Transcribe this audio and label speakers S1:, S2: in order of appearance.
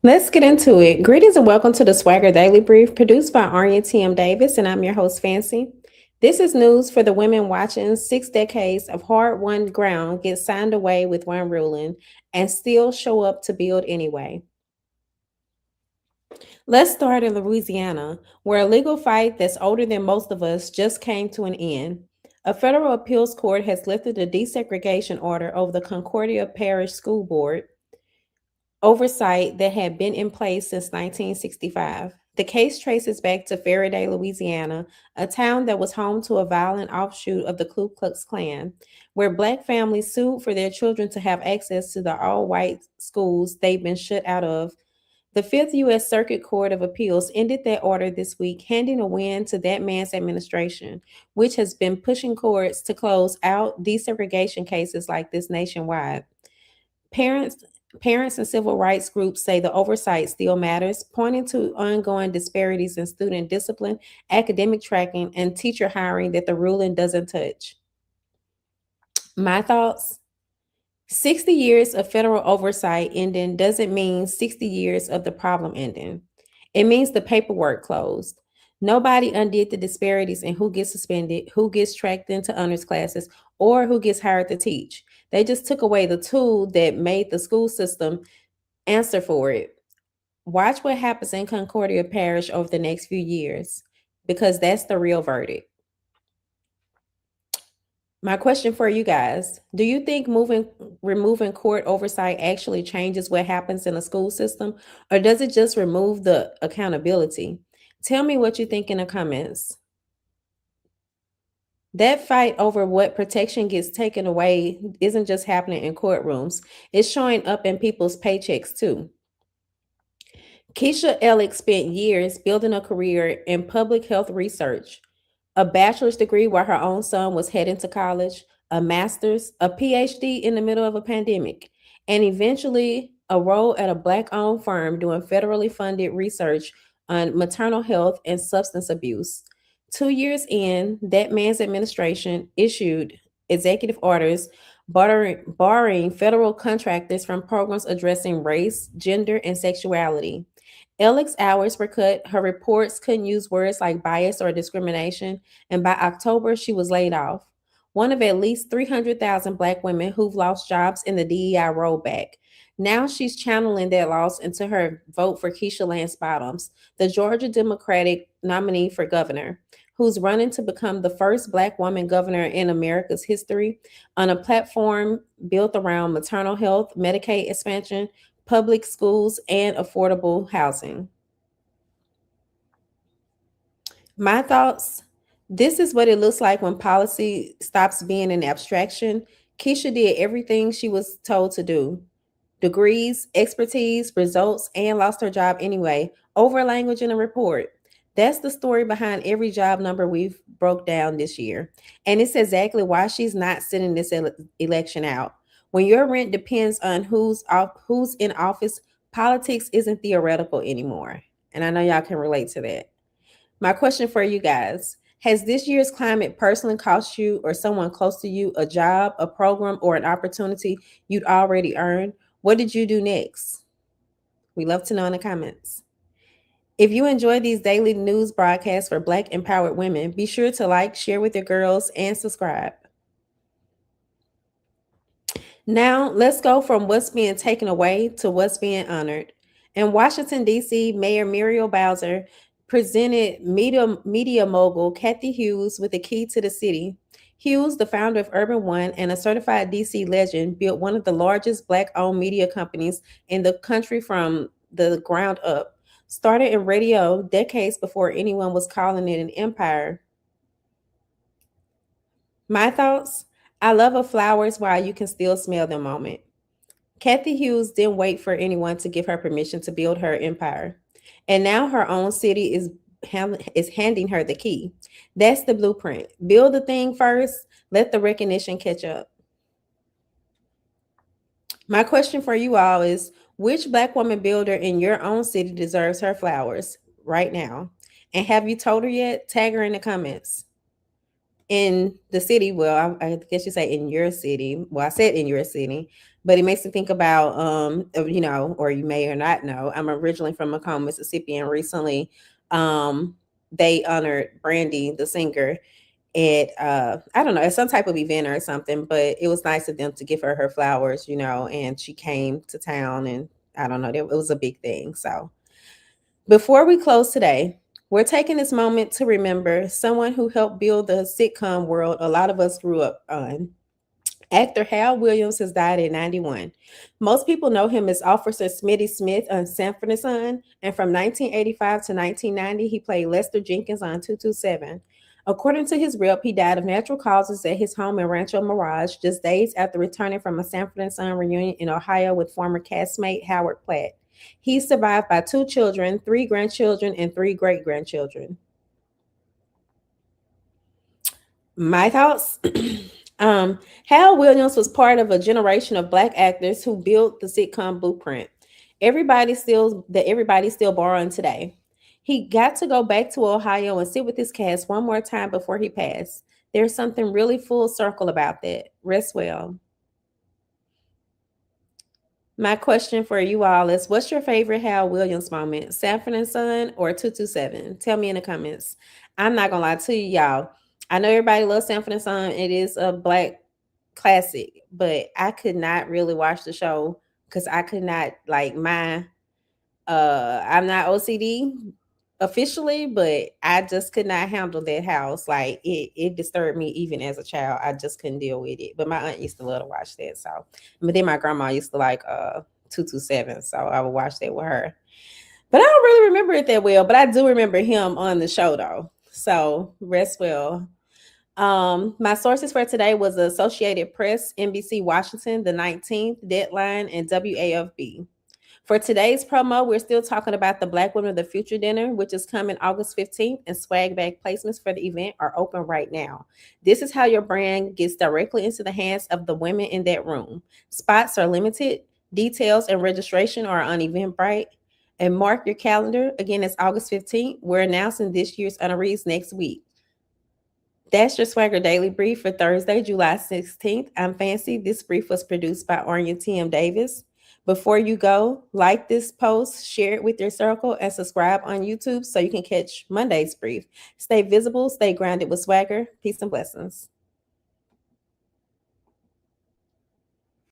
S1: Let's get into it. Greetings and welcome to the SwagHer Daily Brief, produced by Arnya T.M. Davis, and I'm your host, Fancy. This is news for the women watching 6 decades of hard-won ground get signed away with one ruling and still show up to build anyway. Let's start in Louisiana, where a legal fight that's older than most of us just came to an end. A federal appeals court has lifted a desegregation order over the Concordia Parish School Board oversight that had been in place since 1965. The case traces back to Faraday, Louisiana, a town that was home to a violent offshoot of the Ku Klux Klan, where Black families sued for their children to have access to the all white schools they've been shut out of. The Fifth U.S. Circuit Court of Appeals ended that order this week, handing a win to that man's administration, which has been pushing courts to close out desegregation cases like this nationwide. Parents Parents and civil rights groups say the oversight still matters, pointing to ongoing disparities in student discipline, academic tracking, and teacher hiring that the ruling doesn't touch. My thoughts: 60 years of federal oversight ending doesn't mean 60 years of the problem ending. It means the paperwork closed. Nobody undid the disparities in who gets suspended, who gets tracked into honors classes, or who gets hired to teach. They just took away the tool that made the school system answer for it. Watch what happens in Concordia Parish over the next few years, because that's the real verdict. My question for you guys: do you think removing court oversight actually changes what happens in the school system, or does it just remove the accountability? Tell me what you think in the comments. That fight over what protection gets taken away isn't just happening in courtrooms, it's showing up in people's paychecks too. Kecia Ellick spent years building a career in public health research, a bachelor's degree while her own son was heading to college, a master's, a PhD in the middle of a pandemic, and eventually a role at a Black owned firm doing federally funded research on maternal health and substance abuse. 2 years in, that man's administration issued executive orders barring federal contractors from programs addressing race, gender, and sexuality. Ellick's hours were cut, her reports couldn't use words like bias or discrimination, and by October, she was laid off. One of at least 300,000 Black women who've lost jobs in the DEI rollback. Now she's channeling that loss into her vote for Keisha Lance Bottoms, the Georgia Democratic nominee for governor, who's running to become the first Black woman governor in America's history on a platform built around maternal health, Medicaid expansion, public schools, and affordable housing. My thoughts: this is what it looks like when policy stops being an abstraction. Keisha did everything she was told to do: degrees, expertise, results, and lost her job anyway over language in a report. That's the story behind every job number we've broke down this year. And it's exactly why she's not sitting this election out. When your rent depends on who's in office, politics isn't theoretical anymore. And I know y'all can relate to that. My question for you guys: has this year's climate personally cost you or someone close to you a job, a program, or an opportunity you'd already earned? What did you do next? We love to know in the comments. If you enjoy these daily news broadcasts for Black empowered women, be sure to like, share with your girls, and subscribe. Now, let's go from what's being taken away to what's being honored. In Washington, D.C., Mayor Muriel Bowser presented media mogul Cathy Hughes with the key to the city. Hughes, the founder of Urban One and a certified DC legend, built one of the largest Black-owned media companies in the country from the ground up. Started in radio decades before anyone was calling it an empire. My thoughts: I love a flowers while you can still smell them moment. Cathy Hughes didn't wait for anyone to give her permission to build her empire. And now her own city is handing her the key. That's the blueprint. Build the thing first, let the recognition catch up. My question for you all is: which Black woman builder in your own city deserves her flowers right now? And have you told her yet? Tag her in the comments. in the city. Well, I guess you say in your city. Well, I said in your city, but it makes me think about, or you may or not know, I'm originally from Macomb, Mississippi, and recently, they honored Brandy, the singer, at I don't know, at some type of event or something. But it was nice of them to give her flowers, and she came to town, and I don't know, it was a big thing. So before we close today, we're taking this moment to remember someone who helped build the sitcom world a lot of us grew up on. Actor Hal Williams has died at 91. Most people know him as Officer Smitty Smith on Sanford and Son, and from 1985 to 1990, he played Lester Jenkins on 227. According to his rep, he died of natural causes at his home in Rancho Mirage just days after returning from a Sanford and Son reunion in Ohio with former castmate Howard Platt. He's survived by 2 children, 3 grandchildren, and 3 great grandchildren. My thoughts. Hal Williams was part of a generation of Black actors who built the sitcom blueprint. Everybody's still borrowing today. He got to go back to Ohio and sit with his cast one more time before he passed. There's something really full circle about that. Rest well. My question for you all is, what's your favorite Hal Williams moment? Sanford and Son or 227? Tell me in the comments. I'm not gonna lie to you, y'all. I know everybody loves Sanford and Son. It is a Black classic, but I could not really watch the show because I could not, like, I'm not OCD officially, but I just could not handle that house. Like, it disturbed me even as a child. I just couldn't deal with it. But my aunt used to love to watch that. So, but then my grandma used to like 227, so I would watch that with her. But I don't really remember it that well. But I do remember him on the show though. So rest well. My sources for today was the Associated Press, NBC Washington, the 19th, Deadline, and WAFB. For today's promo, we're still talking about the Black Women of the Future dinner, which is coming August 15th, and swag bag placements for the event are open right now. This is how your brand gets directly into the hands of the women in that room. Spots are limited. Details and registration are on Eventbrite. And mark your calendar. Again, it's August 15th. We're announcing this year's honorees next week. That's your SwagHer Daily Brief for Thursday, July 16th. I'm Fancy. This brief was produced by Arnya T.M. Davis. Before you go, like this post, share it with your circle, and subscribe on YouTube so you can catch Monday's brief. Stay visible, stay grounded with SwagHer. Peace and blessings.